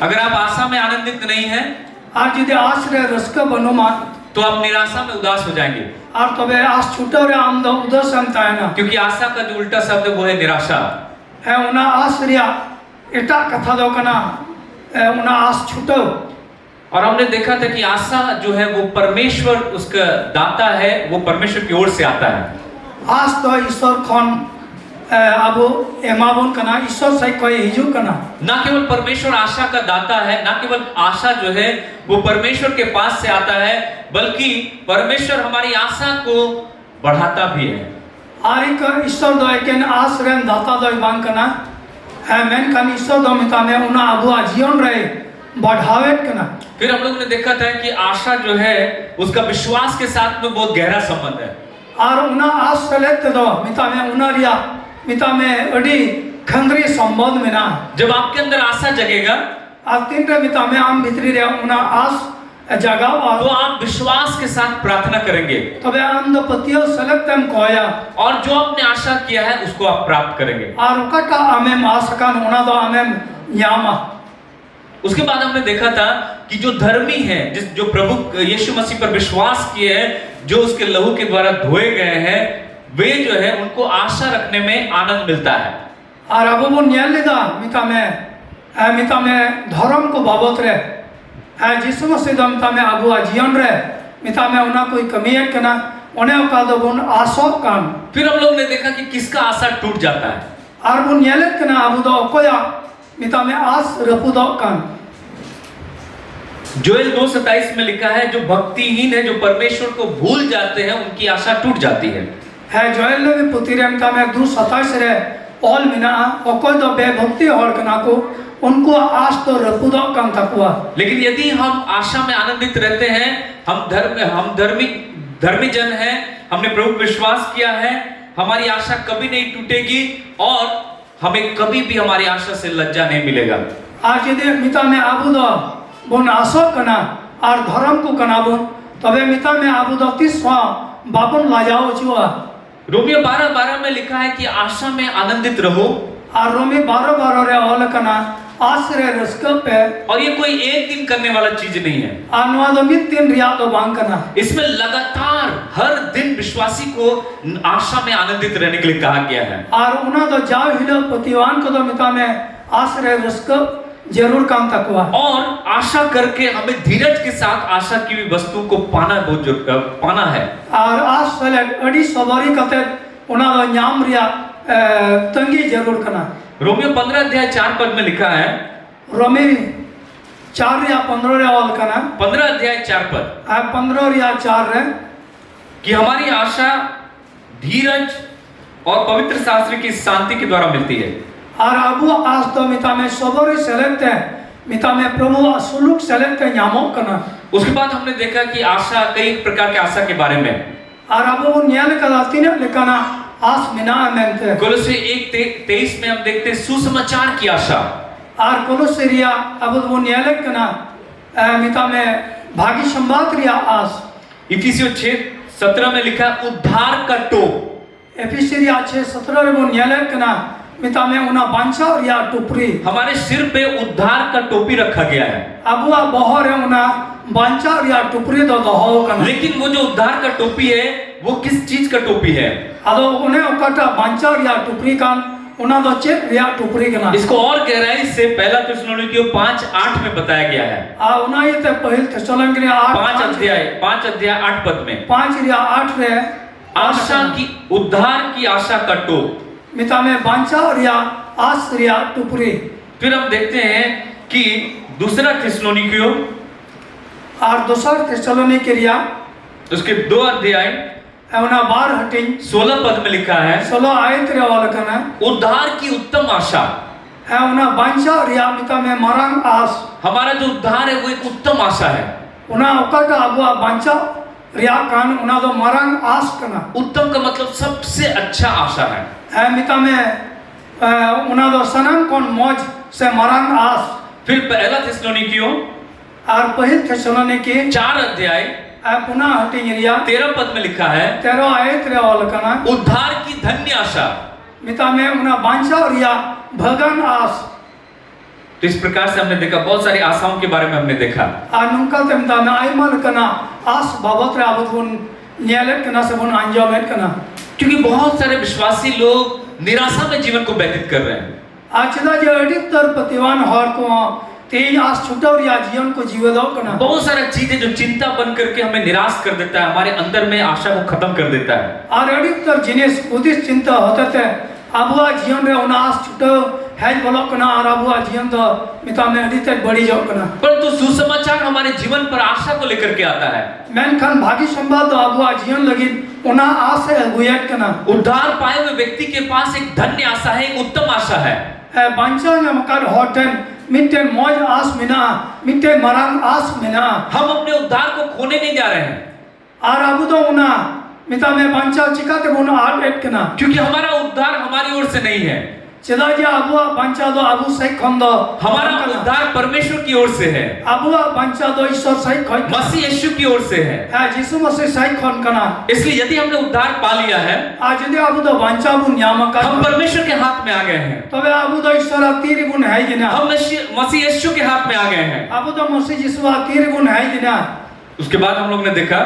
अगर आप आशा में आनंदित नहीं हैं, आज यदि आस रे रस्का बनो मा तो आप निराशा में उदास हो जाएंगे, और तबे आस छूटो रे आम दो उदास हम तायना क्योंकि आशा का जो उल्टा शब्द है वो है निराशा। है उना आस रिया एटा कथा दो कना उना आस छूटो। और हमने देखा था कि आशा जो है वो परमेश्वर उसका दाता है, वो परमेश्वर की ओर से आता है। आस तो ईश्वर खन अब एमाबन कना ईश्वर से कोई हिजू कना। ना केवल परमेश्वर आशा का दाता है, ना केवल आशा जो है वो परमेश्वर के पास से आता है, बल्कि परमेश्वर हमारी आशा को बढ़ाता भी है। आरिक ईश्वर दो एकन आस रेन दाता दो बांग कना है मेन कन ईश्वर दो मिता में उना अबुआ जीवन रे बढ़ावेट कना। फिर हम लोगों ने देखा था कि आशा जो है उसका विश्वास के साथ में बहुत गहरा संबंध है। और उना आस सेलेक्ट दो मिता में उना रिया मिता में अड़ी खंगरी संबंध में ना जब आपके अंदर आशा जगेगा, आतिन रे मिता में आम भीतरी रे उना आस जगाओ तो आप विश्वास के साथ प्रार्थना करेंगे, तबे आम दो पतियो सेलेक्ट हम कोया और जो आपने आशा किया है उसको आप प्राप्त करेंगे। और उकटा आमेम आसकान उना दो आमेम यामा। उसके बाद हमने देखा था कि जो धर्मी है, जो प्रभु यीशु मसीह पर विश्वास किए हैं, जो उसके लहू के द्वारा धोए गए हैं, वे जो है उनको आशा रखने में आनंद मिलता है। और अब वो न्याय लेदा मिता में धर्म को बाबत रे जिसु मसीह मिता में अबुआ जीवन रे मिता में उना कोई कमी है कना उन्हें का दो बुन आशा कान। फिर हम लोग ने देखा कि किसका आशा टूट जाता है, और वो न्याय लेत कना अबु दो कोया मिता में आस रपु दो कान। जोएल 2:27 में लिखा है, जो भक्तिहीन है, जो परमेश्वर को भूल जाते हैं, उनकी आशा टूट जाती है। जोएल ने भी पुती रे मिता में 2:27 रे ऑल मिना ओको दो बेभक्ति और कना को उनको आस तो रपु दो कान तकवा। लेकिन यदि हम आशा में आनंदित रहते हैं, हम धर्मी जन हैं, हमने प्रभु विश्वास किया है, हमारी आशा कभी नहीं टूटेगी और हमें कभी भी हमारी आशा से लज्जा नहीं मिलेगा। आज यदि मिता में आबू दो बुन आशा कना और धर्म को कना बुन तबे मिता में आबू दो 30 बाबन लाजाओ जुआ। रोमियो 12:12 में लिखा है कि आशा में आनंदित रहो। और रोमी 12:12 रे ऑल कना आस रे रस्क पे। और ये कोई एक दिन करने वाला चीज नहीं है, अनुवाद मित दिन रिया तो बांग कना। इसमें लगातार हर दिन विश्वासी को आशा में आनंदित रहने के लिए कहा गया है। और उना तो जाओ हिलो पतिवान को तो मिता में आस रे रस्क जरूर काम तकवा। और आशा करके हमें धीरज के साथ आशा की भी वस्तु को पाना बहुत पाना है। और आस वाले अड़ी सवारी कते उना तो न्याम रिया तंगी जरूर कना। रोमियो 15:4 में लिखा है, रोमी 4 या 15 रे ऑल कना 15:4 15 या 4 रे कि हमारी आशा धीरज और पवित्र शास्त्र की शांति के द्वारा मिलती है। और अबु आस तो मिता में सबरी सेलेक्ट है मिता में प्रभु सुलुक सेलेक्ट है न्यामो कना। उसके बाद हमने देखा कि आशा, कई प्रकार के आशा के बारे में, और अब वो न्याय का तीन लिखाना आस मिना में कोलोसे 1:23 में हम देखते हैं सुसमाचार की आशा। और कोलोसेरिया अब वो न्याय कना मिता में भागी संवाद रिया आस। इफिसियों 6:17 में लिखा उद्धार का टोप। एफिसियरिया 6:17 रे वो न्याय कना मिता में उना बांचा और या टोपरी हमारे सिर पे उद्धार का टोपी रखा गया है। अब वो बहर है उना बांचा और या टोपरी दो हो कना। लेकिन वो जो उद्धार का टोपी है वो किस चीज का टोपी है? अदो उन्हें उकटा बांचा और या टोपरी कान उना दो चेक रिया टोपरी कना। इसको और गहराई से 1 थिस्सलुनीकियों 5:8 में बताया गया है। उना ये ते पहल थिस्सलुनीकियों 5 अध्याय 8 पद में 5 रिया 8 रे आशा की, उद्धार की आशा का टोप मिता में बांचा और या आस रिया टुपरी। फिर हम देखते हैं कि 2 थिस्सलुनीकियों और 2 थिस्सलुनीके रिया उसके 2 अध्याय 16 पद में लिखा है, 16 आयत रे वाला कना उद्धार की उत्तम आशा है उना बांचा और या मिता में मरंग आस। हमारा जो उद्धार है वो एक उत्तम आशा है। उना उकटा अबुआ बांचा रिया कान उना दो मरंग आस कना। उत्तम का मतलब सबसे अच्छा आशा है। मिता में उना दो सनम कौन मौज से मरंग आस। फिर 1 थिस्सलुनीकियों और पहल थिस्सलुनीके 4 अध्याय पुनः हटिंगिरिया 13 पद में लिखा है, 13 आयत रे वाला कना उद्धार की धन्य आशा मिता में उना बांचा और या भगन आस। तो इस प्रकार से हमने देखा, बहुत सारी आशाओं के बारे में हमने देखा। नौका तेमता में आयमा लकना आस बाबत रे आबत बुन न्यालेट कना से बुन अंजामेट कना, क्योंकि बहुत सारे विश्वासी लोग निराशा में जीवन को व्यतीत कर रहे हैं। आचदा जे अधिकतर प्रतिवान हर को तेज आस छुटौर या जीवन को जीवदो कना, बहुत सारा चीजें जो चिंता बन करके हमें निराश कर देता है, हमारे अंदर में आशा को खत्म कर देता है। और अधिकतर जिनिस उदिस चिंता होते थे अबुआ जीवन रे उना आस छुटो है बोलो कना और अबुआ जीवन तो मिता में अधिकतर बढ़ी जाओ कना। परंतु सुसमाचार हमारे जीवन पर आशा को लेकर के आता है। मेनखान भागी संवाद तो अबुआ जीवन लगी उना आस है गुयट कना। उद्धार पाए हुए व्यक्ति के पास एक धन्य आशा है, एक उत्तम आशा है। बांचा ने मकार होटन मिट्टे मौज आस मिना मिट्टे मरांग आस मिना, हम अपने उद्धार को खोने नहीं जा रहे हैं। और अबु तो उना मिता में बांचा चिकाते बुन आट एट कना, क्योंकि हमारा उद्धार हमारी ओर से नहीं है। चला जे अबुआ बांचा दो अबु सही खंदो, हमारा उद्धार परमेश्वर की ओर से है। अबुआ बांचा दो ईश्वर सही खोई मसीह यीशु की ओर से है। यीशु मसीह सही खन कना। इसलिए यदि हमने उद्धार पा लिया है, आज यदि अबु तो बांचा बुन यामा का हम परमेश्वर के हाथ में आ गए हैं। तबे अबु तो ईश्वर तीर बुन है जिना, हम मसीह यीशु के हाथ में आ गए हैं। अबु तो मसीह यीशु तीर बुन है जिना। उसके बाद हम लोग ने देखा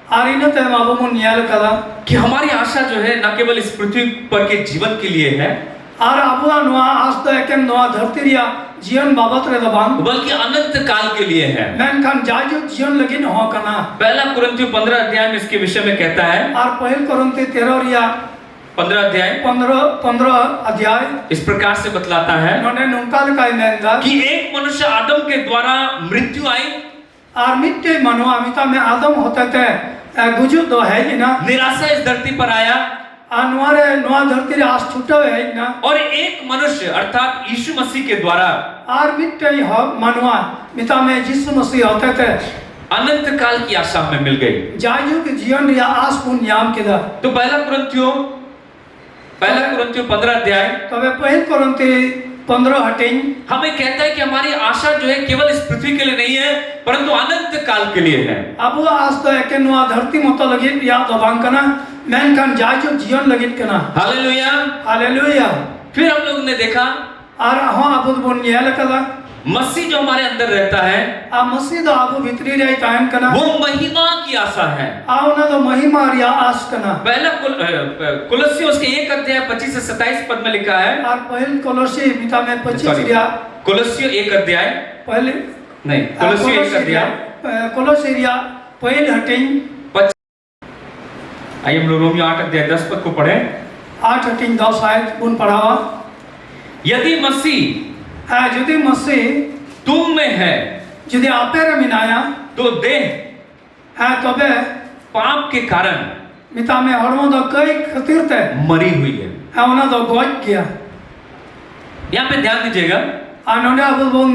और इन ते अबु मुन न्याल कदा कि हमारी आशा जो है न केवल इस पृथ्वी पर के जीवन के लिए है, और अबुआ नुआ आज तो एकन नुआ धरती रिया जीवन बाबत रे दबांग, बल्कि अनंत काल के लिए है। मेनखान जाजो जीवन लगिन हो कना। पहला कुरिन्थियों 15 अध्याय में इसके विषय में कहता है, और पहल कुरिन्थी 13 रिया 15 अध्याय 15 अध्याय इस प्रकार से बतलाता है नोने नुंकाल का मेंदा कि एक मनुष्य आदम के द्वारा मृत्यु आई, और मिट्टे मनो अमिता में आदम होते थे गुजु दो है जिना, निराशा इस धरती पर आया, अनुआरे नुआ धरती रे आस छुटो है ना, और एक मनुष्य अर्थात यीशु मसीह के द्वारा और मिट्टे हो मनवा मिता में यीशु मसीह होते थे अनंत काल की आशा में मिल गई। जाजू के जीवन रिया आस पुन याम केदा। तो पहला कुरिन्थियों 15 अध्याय तबे पहल कुरिन्थी 15 हटिंग हमें कहता है कि हमारी आशा जो है केवल इस पृथ्वी के लिए नहीं है, परंतु अनंत काल के लिए है। अब आज तो एक नुआ धरती मत लगी या दबांकना मेनखान जाजू जीवन लगी कना। Hallelujah hallelujah. फिर हम लोग ने देखा और हाँ अबु बुन न्याल कदा मसीह जो हमारे अंदर रहता है, आ मसीह तो अबु भीतरी रे टाइम कना, वो महिमा की आशा है। आओ ना तो महिमा रिया आस कना। पहला कुलस्सियों उसके 1 अध्याय 25 से 27 पद में लिखा है, और पहल कोलोसी मिता में 25 रिया कुलस्सियों 1 अध्याय पहले नहीं कुलस्सियों 1 अध्याय कोलोसी रिया पहल हटिंग। आइए हम लोग रोमियो 8 अध्याय 10 पद को पढ़े। 8 हटिंग 10 आयत बुन पढ़ावा। यदि मसीह यदि मसीह तुम में है, यदि आपे रे मिनाया तो देह तबे पाप के कारण मिता में हरमो दो कई खतिर ते मरी हुई है। उना दो गोज किया। यहाँ पे ध्यान दीजिएगा, नोने अब बुन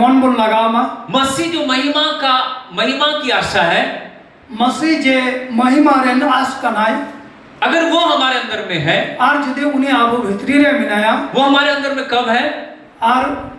मन बुन लगामा मसीह जो महिमा की आशा है, मसीह जे महिमा रे आस कनाय, अगर वो हमारे अंदर में है, और यदि उन्हें आबू भीतरी रे मिनाया, वो हमारे अंदर में कब है और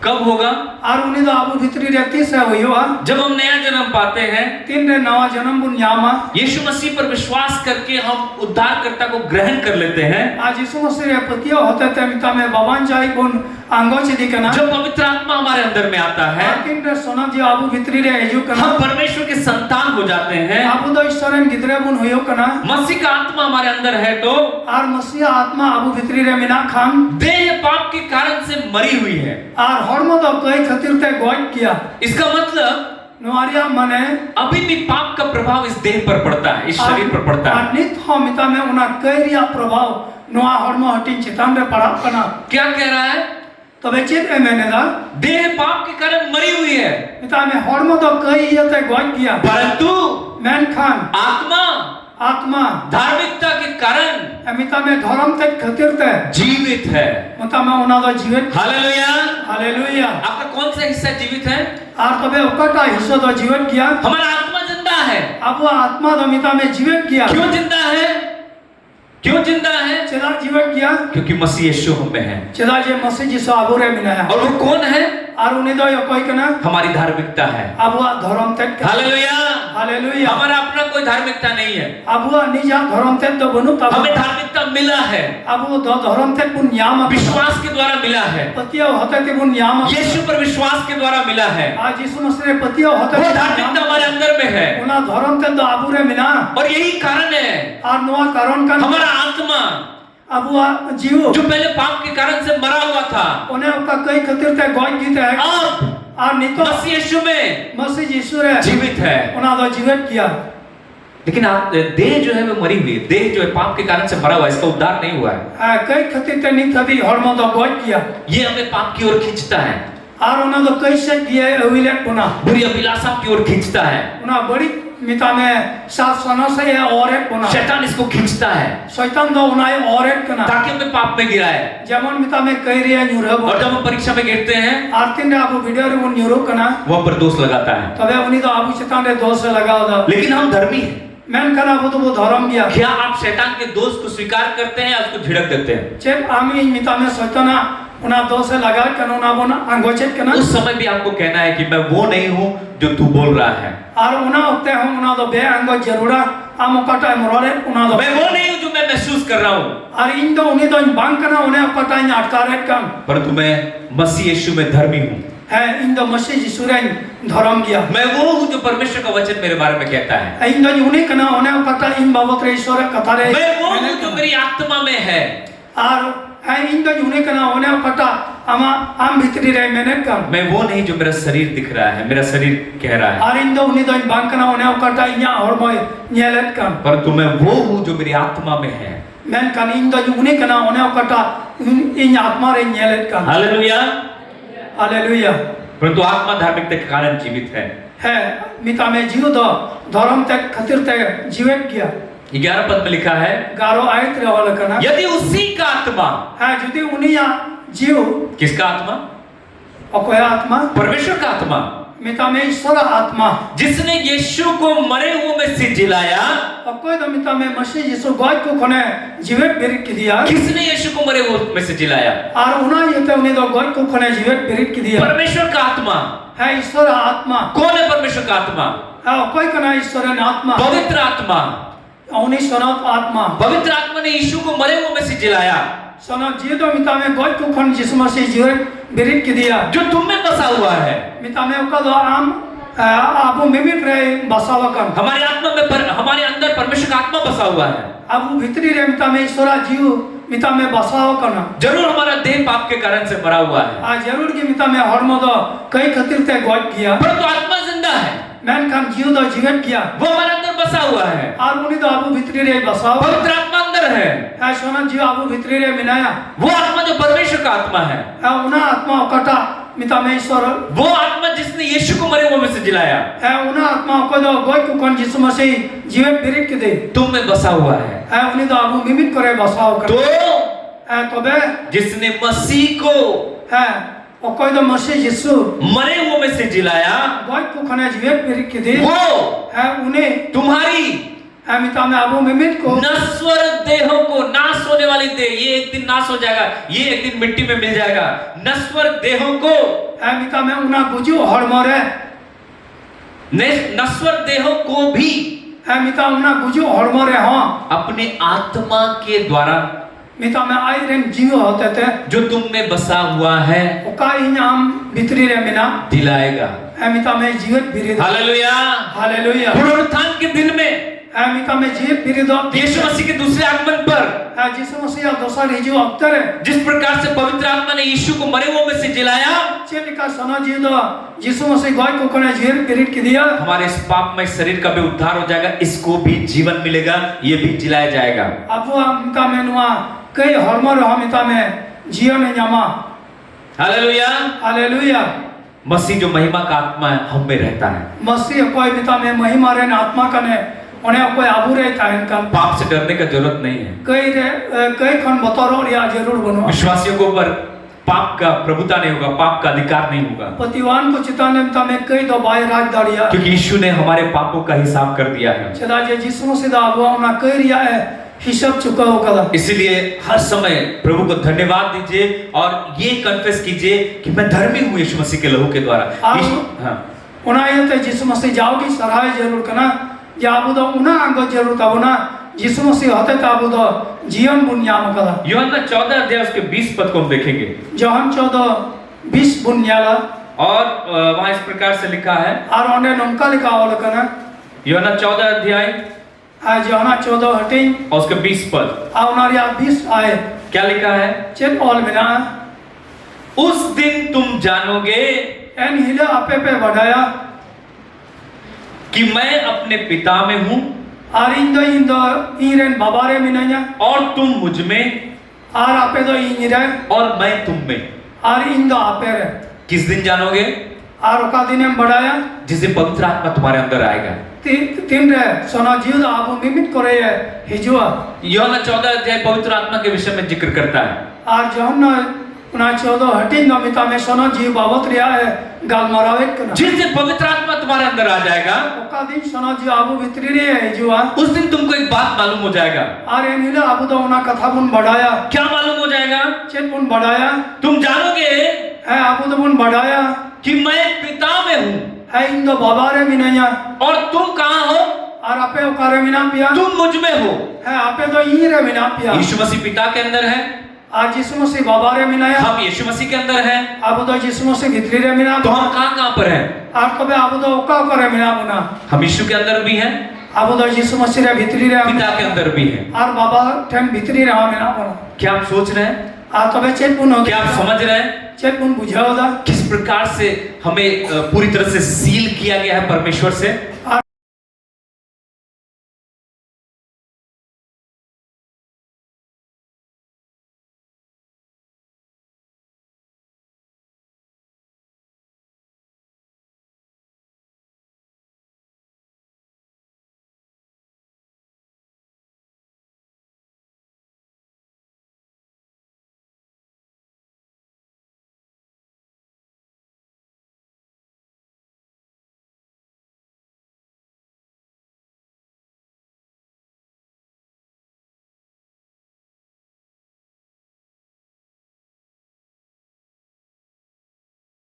कब होगा? और उन्हें तो आबू भीतरी रे तीस है वही हुआ जब हम नया जन्म पाते हैं, 3 रे नवा जन्म बुन यामा, यीशु मसीह पर विश्वास करके हम उद्धारकर्ता को ग्रहण कर लेते हैं। आज यीशु मसीह रे पतियो होते थे मिता में बाबान जाई बुन आंगो चे दिकना, जब पवित्र आत्मा हमारे अंदर में आता है, 3 रे सोना जी आबू भीतरी रे एजू कना, हम परमेश्वर के संतान हो जाते हैं। आबू तो ईश्वरन गिदरे बुन होयो कना, मसीह का आत्मा हमारे अंदर है तो और मसीह आत्मा आबू भीतरी रे मिना खान देह पाप के कारण से मरी हुई है। और हरमो तो कई खतिर ते गोज किया। इसका मतलब नुआरिया मने अभी भी पाप का प्रभाव इस देह पर पड़ता है, इस शरीर पर पड़ता है। नित हो मिता में उना कैरिया प्रभाव नुआ हरमो हटिन चितान रे पड़ा कना। क्या कह रहा है? तो बेचित ए मैंने दा देह पाप के कारण मरी हुई है, मिता में हरमो तो कई ये ते गोज किया, परंतु मैन खान आत्मा धार्मिकता के कारण मिता में धर्म ते खतिर ते जीवित है। मिता में उना तो जीवित। हालेलुया। हालेलुया। आपका कौन सा हिस्सा जीवित है? और तबे ओकटा हिस्सा तो जीवित किया। हमारा आत्मा जिंदा है। अब वो आत्मा तो मिता में जीवित किया। क्यों जिंदा है? क्यों जिंदा है? चला जीवित किया क्योंकि मसीह यीशु हम में है। चला जे मसीह जिसो आबूरे मिलाया। और वो कौन है? और उन्हें तो यो कोई कना हमारी धार्मिकता है। अब वो धर्म तक। हालेलुया। हालेलुया हमारा अपना कोई धार्मिकता नहीं है, अबुआ निजा धर्म ते दो बनु तब हमें धार्मिकता मिला है, अबु दो धर्म ते पुन न्याम विश्वास के द्वारा मिला है, पतियो होते के पुन न्याम यीशु पर विश्वास के द्वारा मिला है। आज यीशु मसीह पतियो होते वो धार्मिकता हमारे अंदर में है, उना धर्म ते दो अबुरे मिना और यही कारण है और नुआ कारण का हमारा आत्मा अबुआ जीव जो पहले पाप के कारण से मरा हुआ था, उन्हें का कई खतिर ते गोई गीत है अब और नितो मसीह यीशु में मसीह यीशु रे जीवित है। उना दो जीवित किया, लेकिन आप देह जो है वो मरी हुई है, देह जो है पाप के कारण से मरा हुआ है, इसका उद्धार नहीं हुआ है। कई खतिर ते नित अभी हरमो दो गोई किया ये हमें पाप की ओर खींचता है, और उना दो कैसे किया अविले पुना बुरी अभिलाषा की ओर खींचता है, उना बड़ी मिता में साफ सना से है और एक पुना शैतान इसको खींचता है शैतान दो उनाए और एक कना ताकि हमें पाप में गिराए। जेमन मिता में कई रिया न्यूरब और जब हम परीक्षा में गिरते हैं आरतीन रे आबू वीडियो रे वो न्यूरो कना वह पर दोष लगाता है, तबे उनी तो आबू शैतान रे दोष लगाओ दा लेकिन हम धर्मी हैं। मैन कना वो तो वो धर्म गया क्या आप शैतान के दोष को स्वीकार करते हैं या उसको झिड़क देते हैं? चेक आमी मिता में शैताना उना दोष लगा कना उना बोना अंगोचेत कना उस समय भी आपको कहना है कि मैं वो नहीं हूँ जो तू बोल रहा है, और उना होते हम उना दो बे अंगो जरूरा आम कटा मरोरे उना दो मैं वो नहीं हूँ जो मैं महसूस कर रहा हूँ, और इन दो उनी दो बांग कना उन्हें कटा इन अटकारे कम परंतु मैं मसीह यीशु में धर्मी हूँ। है इन दो मसीह यीशु रे धर्म गया, मैं वो हूँ जो परमेश्वर का वचन मेरे बारे में कहता है, इन दो उनी कना उन्हें कटा इन बाबत रे ईश्वर कथा रे मैं वो हूँ जो मेरी आत्मा में है, और है इन दो उनी कना उन्हें कटा आमा आम भीतरी रे मैंने कम मैं वो नहीं जो मेरा शरीर दिख रहा है, मेरा शरीर कह रहा है, और इन दो उनी दो बांग कना उन्हें कटा इन्या और मोय न्यालेट कम परंतु मैं वो हूँ जो मेरी आत्मा में है। मैन कन इन दो उनी कना उन्हें कटा इन आत्मा रे न्यालेट कम हालेलुया। हालेलुया। परंतु आत्मा धार्मिकता के कारण जीवित है। मिता में जीव दो धर्म तक खतिर तक जीवित किया। 11 पद में लिखा है, गारो आयत रे वाला कना यदि उसी का आत्मा है जुदी उनिया जीव किसका आत्मा? और कोई आत्मा परमेश्वर का आत्मा मिता में ईश्वर आत्मा जिसने यीशु को मरे हुए में से जिलाया। और कोई तो मिता में मसीह यीशु गॉड को कोने जीवित बिरिक की दिया। किसने यीशु को मरे हुए में से जिलाया? और उना ये तो उन्हें तो गॉड को कोने जीवित बिरिक की दिया। परमेश्वर का आत्मा है ईश्वर आत्मा। कौन है परमेश्वर का आत्मा? और कोई कना ईश्वर आत्मा पवित्र आत्मा। उन्हीं सोनात आत्मा पवित्र आत्मा ने यीशु को मरे हुए में से जिलाया। सोना जी तो मिता में गॉड को कोने यीशु मसीह जीवित बिरिक की दिया जो तुम में बसा हुआ है। मिता में उका दो आम आपो मिमिक रे बसावा कम हमारी आत्मा में हमारे अंदर परमेश्वर का आत्मा बसा हुआ है। अब भीतरी रे मिता में ईश्वर जीव मिता में बसावा करना जरूर हमारा देह पाप के कारण से मरा हुआ है। आ जरूर की मिता में हरमदो कई खतिर ते गॉड किया परंतु आत्मा जिंदा है। मैन काम जीव दो जीवित किया वो हमारे अंदर बसा हुआ है। और उन्हीं तो आपो भीतरी रे बसावा पवित्र आत्मा अंदर है। है सोना जीव आपो भीतरी रे मिलाया वो आत्मा जो परमेश्वर का आत्मा है। है उना आत्मा कटा मिता में ईश्वर वो आत्मा जिसने यीशु को मरे हुए में से जिलाया है उना आत्मा को दो गॉड को कोन यीशु मसीह जीवित बिरिक के दे तुम में बसा हुआ है। उन्हीं तो आपो मिमिक करे बसावा कर तो है तबे जिसने मसीह को है और कोई तो मसीह यीशु मरे हुए में से जिलाया गॉड को कोने जीवित बिरिक के दे वो है उन्हें तुम्हारी मिता में आपो मिमिक को नश्वर देहों को, नाश होने वाली देह, ये एक दिन नाश हो जाएगा, ये एक दिन मिट्टी में मिल जाएगा। नश्वर देहों को मिता में उना गुजु हड़मरे नश्वर देहों को भी मिता उना गुजु हड़मरे हाँ अपने आत्मा के द्वारा मिता में आई रेन जीव होते थे जो तुम में बसा हुआ है उका इनाम भीतरी रे मिना दिलाएगा। मिता में जीवित बिरिद हालेलुया। हालेलुया। पुनरुत्थान के दिन में मिता में जीवित बिरिद यीशु मसीह के दूसरे आगमन पर यीशु मसीह दूसरा रिजु अक्तर है जिस प्रकार से पवित्र आत्मा ने यीशु को मरे हुए में से जिलाया चेलिका सना जी दो यीशु मसीह गॉड को कोने जीवित बिरिद की दिया हमारे इस पापमय शरीर का भी उद्धार हो जाएगा, इसको भी जीवन मिलेगा, ये भी जिलाया जाएगा। अब हमका मेनुआ कई हरमर हमिता में जीवन न्यामा हालेलुया। हालेलुया। मसीह जो महिमा का आत्मा है हम में रहता है। मसीह कोई मिता में महिमा रे आत्मा कने उन्हें कोई आबू रे था इनका पाप से डरने का जरूरत नहीं है। कई खन बतौर या जरूर बनो विश्वासियों को पर पाप का प्रभुता नहीं होगा, पाप का अधिकार नहीं होगा। पतिवान को चिताने में कई दो बाय राज दाड़िया क्योंकि यीशु ने हमारे पापों का हिसाब कर दिया है। चला जे जिसमो सीधा आबुआ उना कई रिया है हिसाब चुका हो कदा। इसलिए हर समय प्रभु को धन्यवाद दीजिए और ये कन्फेस कीजिए कि मैं धर्मी हूँ यीशु मसीह के लहू के द्वारा। हाँ। उना ये ते जिसु मसीह जाओगी सराय जरूर करना या आबू दो उना अंगो जरूर ताबुना जिसु मसीह होते ताबू दो जीवन बुनियाम कला यूहन्ना 14 अध्याय उसके 20 पद को हम देखेंगे जॉन 14:20 बुनियाला और वहां इस प्रकार से लिखा है और ओंडे नंका लिखा वाला करना यूहन्ना 14 अध्याय जॉन 14 हटिंग और उसके 20 पद आवनारिया 20 आए क्या लिखा है? चेत ऑल बिना उस दिन तुम जानोगे एन हिले आपे पे बढ़ाया कि मैं अपने पिता में हूं और इंदो इरेन बाबारे मिनाया और तुम मुझ में और आपे दो इरे और मैं तुम में। और इंदो आपे रे किस दिन जानोगे? और ओका दिन में बढ़ाया जिस दिन पवित्र आत्मा तुम्हारे अंदर आएगा। तीन रे सोना जीव आबू निमित करे हिजुआ यूहन्ना 14 अध्याय पवित्र आत्मा के विषय में जिक्र करता है। और जौन उना 14 हटिंग मिता में सोना जीव बाबत रिया है गाल मरावे कना जिस दिन पवित्र आत्मा तुम्हारे अंदर आ जाएगा ओका दिन सोना जीव आबू भीतरी रे हिजुआ उस दिन तुमको एक बात मालूम हो जाएगा। और एन हिले आबू दो उना कथा बुन बढ़ाया क्या मालूम हो जाएगा? चेत बुन बढ़ाया तुम जानोगे है आबू दो बुन बढ़ाया कि मैं पिता में हूं है इंदो बाबारे मिनाया और तुम कहां हो? और आपे ओकारे मिना पिया तुम मुझ में हो। है आपे तो इरे मिना पिया यीशु मसीह पिता के अंदर है, आज यीशु मसीह बाबारे मिनाया हम यीशु मसीह के अंदर हैं। आबू दो यीशु मसीह भीतरी रे मिना तो हम कहां पर हैं? और कबे आबू दो ओका ओकारे मिना मुना हम यीशु के अंदर भी हैं, आबू दो यीशु मसीह रे भीतरी रे पिता के अंदर भी हैं। और बाबा ठन भीतरी रे मिना मुना क्या आप सोच रहे हैं? आ तबे चेत पुन हो क्या आप समझ रहे हैं चेत पुन बुझाओ दा किस प्रकार से हमें पूरी तरह से सील किया गया है परमेश्वर से?